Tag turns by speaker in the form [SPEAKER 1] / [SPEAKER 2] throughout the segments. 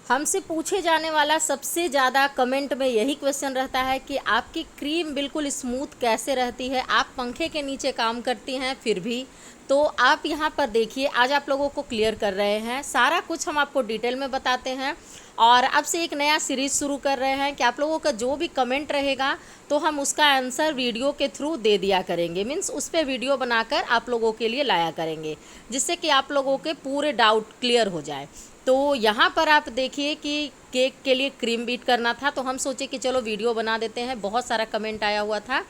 [SPEAKER 1] हमसे पूछे जाने वाला सबसे ज़्यादा कमेंट में यही क्वेश्चन रहता है कि आपकी क्रीम बिल्कुल स्मूथ कैसे रहती है। आप पंखे के नीचे काम करती हैं फिर भी। तो आप यहाँ पर देखिए, आज आप लोगों को क्लियर कर रहे हैं, सारा कुछ हम आपको डिटेल में बताते हैं। और अब से एक नया सीरीज़ शुरू कर रहे हैं कि आप लोगों का जो भी कमेंट रहेगा तो हम उसका आंसर वीडियो के थ्रू दे दिया करेंगे। मीन्स उस पर वीडियो बनाकर आप लोगों के लिए लाया करेंगे, जिससे कि आप लोगों के पूरे डाउट क्लियर हो जाए। तो यहाँ पर आप देखिए कि केक के लिए क्रीम बीट करना था, तो हम सोचे कि चलो वीडियो बना देते हैं। बहुत सारा कमेंट आया हुआ था,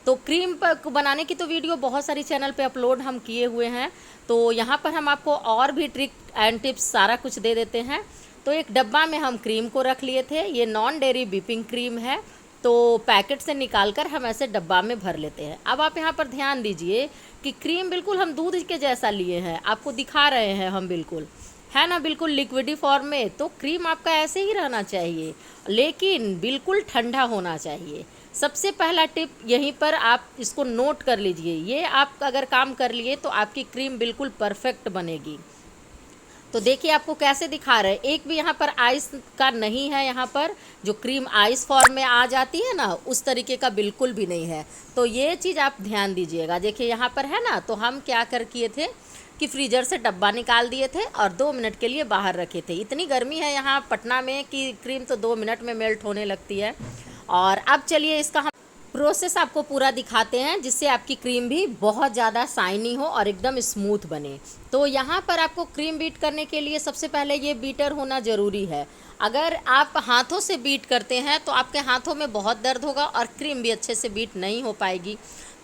[SPEAKER 1] तो क्रीम पर बनाने की तो वीडियो बहुत सारी चैनल पे अपलोड हम किए हुए हैं। तो यहाँ पर हम आपको और भी ट्रिक एंड टिप्स सारा कुछ दे देते हैं। तो एक डब्बा में हम क्रीम को रख लिए थे। ये नॉन डेयरी व्हिपिंग क्रीम है, तो पैकेट से निकाल कर हम ऐसे डब्बा में भर लेते हैं। अब आप यहाँ पर ध्यान दीजिए कि क्रीम बिल्कुल हम दूध के जैसा लिए हैं, आपको दिखा रहे हैं हम, बिल्कुल है ना, बिल्कुल लिक्विडी फॉर्म में। तो क्रीम आपका ऐसे ही रहना चाहिए, लेकिन बिल्कुल ठंडा होना चाहिए। सबसे पहला टिप यहीं पर आप इसको नोट कर लीजिए। ये आप अगर काम कर लिए तो आपकी क्रीम बिल्कुल परफेक्ट बनेगी। तो देखिए आपको कैसे दिखा रहे हैं, एक भी यहाँ पर आइस का नहीं है। यहाँ पर जो क्रीम आइस फॉर्म में आ जाती है ना, उस तरीके का बिल्कुल भी नहीं है। तो ये चीज़ आप ध्यान दीजिएगा। देखिए यहाँ पर है ना, तो हम क्या कर किए थे कि फ्रीजर से डब्बा निकाल दिए थे और 2 मिनट के लिए बाहर रखे थे। इतनी गर्मी है यहाँ पटना में कि क्रीम तो 2 मिनट में मेल्ट होने लगती है। और अब चलिए इसका हम प्रोसेस आपको पूरा दिखाते हैं, जिससे आपकी क्रीम भी बहुत ज़्यादा शाइनी हो और एकदम स्मूथ बने। तो यहाँ पर आपको क्रीम बीट करने के लिए सबसे पहले ये बीटर होना ज़रूरी है। अगर आप हाथों से बीट करते हैं तो आपके हाथों में बहुत दर्द होगा और क्रीम भी अच्छे से बीट नहीं हो पाएगी।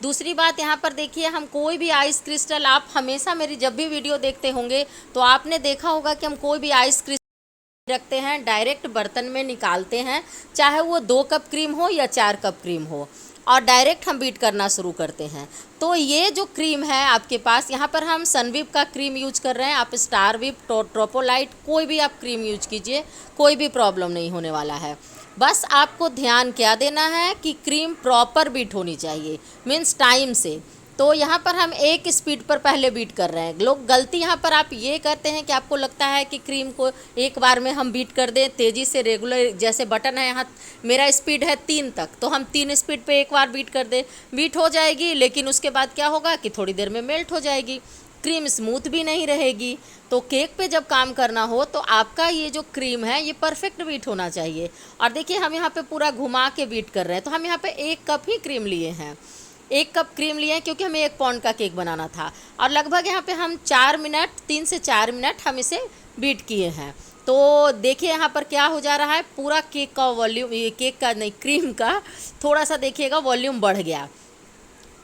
[SPEAKER 1] दूसरी बात यहाँ पर देखिए, हम कोई भी आइस क्रिस्टल, आप हमेशा मेरी जब भी वीडियो देखते होंगे तो आपने देखा होगा कि हम कोई भी आइस क्रिस्टल रखते हैं, डायरेक्ट बर्तन में निकालते हैं, चाहे वो 2 कप क्रीम हो या 4 कप क्रीम हो, और डायरेक्ट हम बीट करना शुरू करते हैं। तो ये जो क्रीम है आपके पास, यहाँ पर हम सनविप का क्रीम यूज कर रहे हैं। आप स्टार विप, ट्रोपोलाइट, कोई भी आप क्रीम यूज कीजिए, कोई भी प्रॉब्लम नहीं होने वाला है। बस आपको ध्यान क्या देना है कि क्रीम प्रॉपर बीट होनी चाहिए, मीन्स टाइम से। तो यहाँ पर हम एक स्पीड पर पहले बीट कर रहे हैं। लोग गलती यहाँ पर आप ये करते हैं कि आपको लगता है कि क्रीम को एक बार में हम बीट कर दें तेज़ी से, रेगुलर, जैसे बटन है यहाँ, मेरा स्पीड है 3 तक, तो हम 3 स्पीड पे एक बार बीट कर दें, बीट हो जाएगी। लेकिन उसके बाद क्या होगा कि थोड़ी देर में मेल्ट हो जाएगी, क्रीम स्मूथ भी नहीं रहेगी। तो केक पे जब काम करना हो तो आपका ये जो क्रीम है ये परफेक्ट बीट होना चाहिए। और देखिए हम यहाँ पे पूरा घुमा के बीट कर रहे हैं। तो हम यहाँ पे 1 कप ही क्रीम लिए हैं, 1 कप क्रीम लिए हैं, क्योंकि हमें 1 पाउंड का केक बनाना था। और लगभग यहाँ पे हम 4 मिनट, 3 से 4 मिनट हम इसे बीट किए हैं। तो देखिए यहाँ पर क्या हो जा रहा है, पूरा केक का वॉल्यूम, ये केक का नहीं, क्रीम का थोड़ा सा देखिएगा वॉल्यूम बढ़ गया।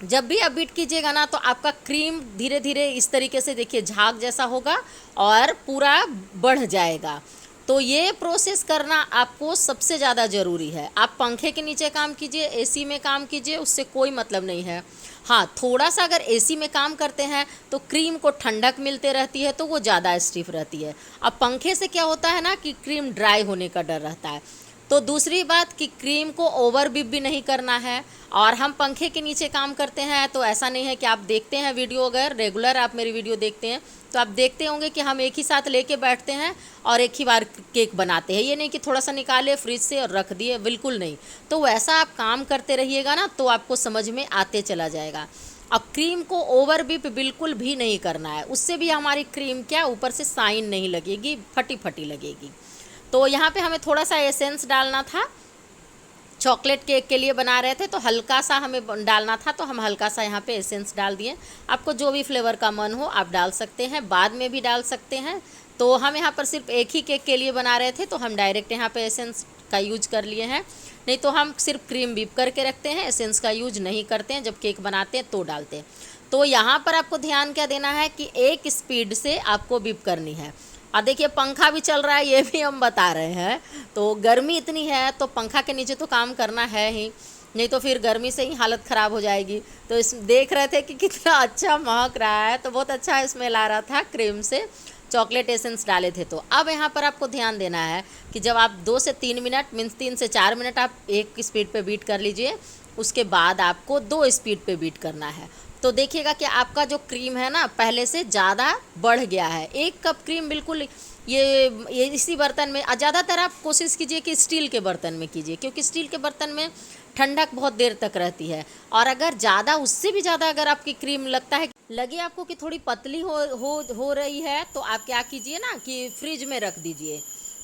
[SPEAKER 1] जब भी आप बीट कीजिएगा ना तो आपका क्रीम धीरे धीरे इस तरीके से देखिए झाग जैसा होगा और पूरा बढ़ जाएगा। तो ये प्रोसेस करना आपको सबसे ज़्यादा ज़रूरी है। आप पंखे के नीचे काम कीजिए, एसी में काम कीजिए, उससे कोई मतलब नहीं है। हाँ, थोड़ा सा अगर एसी में काम करते हैं तो क्रीम को ठंडक मिलते रहती है, तो वो ज़्यादा स्टिफ रहती है। अब पंखे से क्या होता है ना कि क्रीम ड्राई होने का डर रहता है। तो दूसरी बात कि क्रीम को ओवर बीप भी नहीं करना है। और हम पंखे के नीचे काम करते हैं, तो ऐसा नहीं है कि आप देखते हैं वीडियो, अगर रेगुलर आप मेरी वीडियो देखते हैं तो आप देखते होंगे कि हम एक ही साथ लेके बैठते हैं और एक ही बार केक बनाते हैं। ये नहीं कि थोड़ा सा निकाले फ्रिज से और रख दिए, बिल्कुल नहीं। तो वैसा आप काम करते रहिएगा ना तो आपको समझ में आते चला जाएगा। अब क्रीम को ओवर बीप बिल्कुल भी नहीं करना है, उससे भी हमारी क्रीम क्या ऊपर से शाइन नहीं लगेगी, फटी फटी लगेगी। तो यहाँ पे हमें थोड़ा सा एसेंस डालना था, चॉकलेट केक के लिए बना रहे थे तो हल्का सा हमें डालना था, तो हम हल्का सा यहाँ पे एसेंस डाल दिए। आपको जो भी फ्लेवर का मन हो आप डाल सकते हैं, बाद में भी डाल सकते हैं। तो हम यहाँ पर सिर्फ एक ही केक के लिए बना रहे थे, तो हम डायरेक्ट यहाँ पे एसेंस का यूज कर लिए हैं। नहीं तो हम सिर्फ क्रीम बीप करके रखते हैं, एसेंस का यूज नहीं करते हैं, जब केक बनाते हैं तो डालते हैं। तो यहाँ पर आपको ध्यान क्या देना है कि एक स्पीड से आपको बीप करनी है। और देखिए पंखा भी चल रहा है, ये भी हम बता रहे हैं। तो गर्मी इतनी है तो पंखा के नीचे तो काम करना है ही, नहीं तो फिर गर्मी से ही हालत ख़राब हो जाएगी। तो इस देख रहे थे कि कितना अच्छा महक रहा है, तो बहुत अच्छा स्मेल आ रहा था क्रीम से, चॉकलेट एसेंस डाले थे। तो अब यहाँ पर आपको ध्यान देना है कि जब आप 2 से 3 मिनट, मीन्स 3 से 4 मिनट आप एक स्पीड पे बीट कर लीजिए, उसके बाद आपको 2 स्पीड पे बीट करना है। तो देखिएगा कि आपका जो क्रीम है ना पहले से ज़्यादा बढ़ गया है। 1 कप क्रीम बिल्कुल ये इसी बर्तन में ज़्यादातर आप कोशिश कीजिए कि स्टील के बर्तन में कीजिए, क्योंकि स्टील के बर्तन में ठंडक बहुत देर तक रहती है। और अगर ज़्यादा, उससे भी ज़्यादा अगर आपकी क्रीम लगता है, लगे आपको कि थोड़ी पतली हो रही है, तो आप क्या कीजिए ना कि फ्रिज में रख दीजिए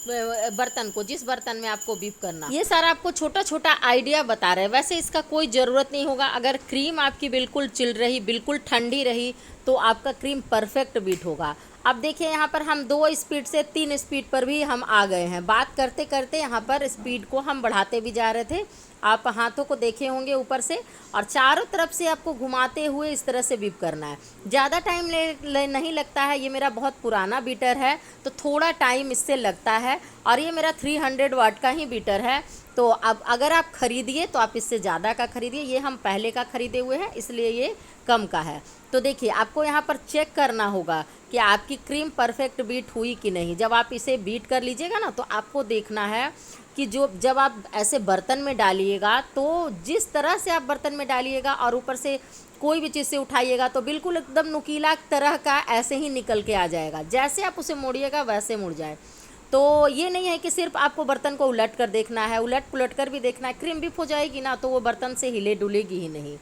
[SPEAKER 1] बर्तन को, जिस बर्तन में आपको बीप करना। ये सारा आपको छोटा छोटा आइडिया बता रहे हैं, वैसे इसका कोई ज़रूरत नहीं होगा। अगर क्रीम आपकी बिल्कुल चिल रही, बिल्कुल ठंडी रही, तो आपका क्रीम परफेक्ट बीट होगा। अब देखिए यहाँ पर हम 2 स्पीड से 3 स्पीड पर भी हम आ गए हैं। बात करते करते यहाँ पर स्पीड को हम बढ़ाते भी जा रहे थे। आप हाथों को देखे होंगे ऊपर से, और चारों तरफ से आपको घुमाते हुए इस तरह से बीप करना है। ज़्यादा टाइम नहीं लगता है। ये मेरा बहुत पुराना बीटर है, तो थोड़ा टाइम इससे लगता है, और ये मेरा 300 वाट का ही बीटर है। तो अब अगर आप ख़रीदिए तो आप इससे ज़्यादा का ख़रीदिए। ये हम पहले का ख़रीदे हुए हैं, इसलिए ये कम का है। तो देखिए, आपको यहाँ पर चेक करना होगा कि आपकी क्रीम परफेक्ट बीट हुई कि नहीं। जब आप इसे बीट कर लीजिएगा ना, तो आपको देखना है कि जब आप ऐसे बर्तन में डालिएगा, तो जिस तरह से आप बर्तन में डालिएगा और ऊपर से कोई भी चीज़ से उठाइएगा, तो बिल्कुल एकदम नुकीला तरह का ऐसे ही निकल के आ जाएगा। जैसे आप उसे मोड़िएगा वैसे मुड़ जाए। तो ये नहीं है कि सिर्फ आपको बर्तन को उलट कर देखना है, उलट पुलट कर भी देखना है। क्रीम बीप हो जाएगी ना, तो वो बर्तन से हिले डुलेगी ही नहीं।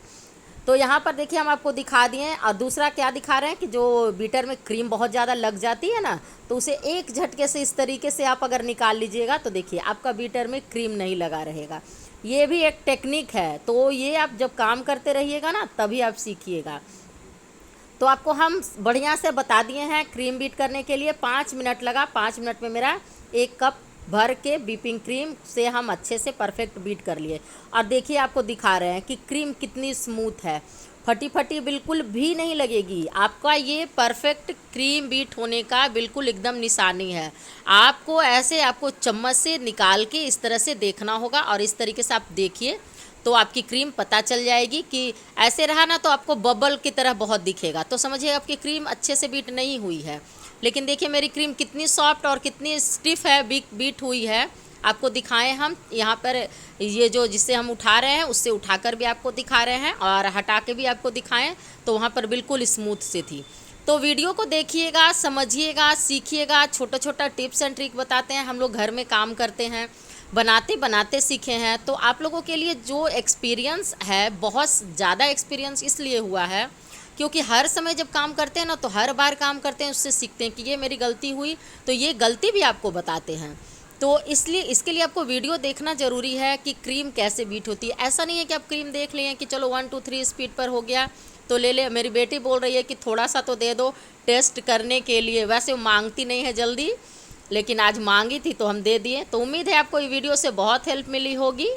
[SPEAKER 1] तो यहाँ पर देखिए, हम आपको दिखा दिए। और दूसरा क्या दिखा रहे हैं कि जो बीटर में क्रीम बहुत ज़्यादा लग जाती है ना, तो उसे एक झटके से इस तरीके से आप अगर निकाल लीजिएगा, तो देखिए आपका बीटर में क्रीम नहीं लगा रहेगा। ये भी एक टेक्निक है, तो ये आप जब काम करते रहिएगा ना, तभी आप सीखिएगा। तो आपको हम बढ़िया से बता दिए हैं। क्रीम बीट करने के लिए 5 मिनट लगा। 5 मिनट में मेरा 1 कप भर के बीपिंग क्रीम से हम अच्छे से परफेक्ट बीट कर लिए। और देखिए, आपको दिखा रहे हैं कि क्रीम कितनी स्मूथ है, फटी फटी बिल्कुल भी नहीं लगेगी। आपका ये परफेक्ट क्रीम बीट होने का बिल्कुल एकदम निशानी है। आपको ऐसे, आपको चम्मच से निकाल के इस तरह से देखना होगा, और इस तरीके से आप देखिए तो आपकी क्रीम पता चल जाएगी। कि ऐसे रहा ना, तो आपको बबल की तरह बहुत दिखेगा, तो समझिए आपकी क्रीम अच्छे से बीट नहीं हुई है। लेकिन देखिए मेरी क्रीम कितनी सॉफ्ट और कितनी स्टिफ है, बीट हुई है। आपको दिखाएं हम यहाँ पर, ये जो जिससे हम उठा रहे हैं उससे उठाकर भी आपको दिखा रहे हैं, और हटा के भी आपको दिखाएं, तो वहाँ पर बिल्कुल स्मूथ से थी। तो वीडियो को देखिएगा, समझिएगा, सीखिएगा। छोटा छोटा टिप्स एंड ट्रिक बताते हैं, हम लोग घर में काम करते हैं, बनाते बनाते सीखे हैं। तो आप लोगों के लिए जो एक्सपीरियंस है, बहुत ज़्यादा एक्सपीरियंस इसलिए हुआ है क्योंकि हर समय जब काम करते हैं ना, तो हर बार काम करते हैं उससे सीखते हैं कि ये मेरी गलती हुई, तो ये गलती भी आपको बताते हैं। तो इसलिए इसके लिए आपको वीडियो देखना ज़रूरी है कि क्रीम कैसे बीट होती है। ऐसा नहीं है कि आप क्रीम देख लें कि चलो 1 2 3 स्पीड पर हो गया तो ले ले। मेरी बेटी बोल रही है कि थोड़ा सा तो दे दो टेस्ट करने के लिए। वैसे वो मांगती नहीं है जल्दी, लेकिन आज मांगी थी तो हम दे दिए। तो उम्मीद है आपको ये वीडियो से बहुत हेल्प मिली होगी।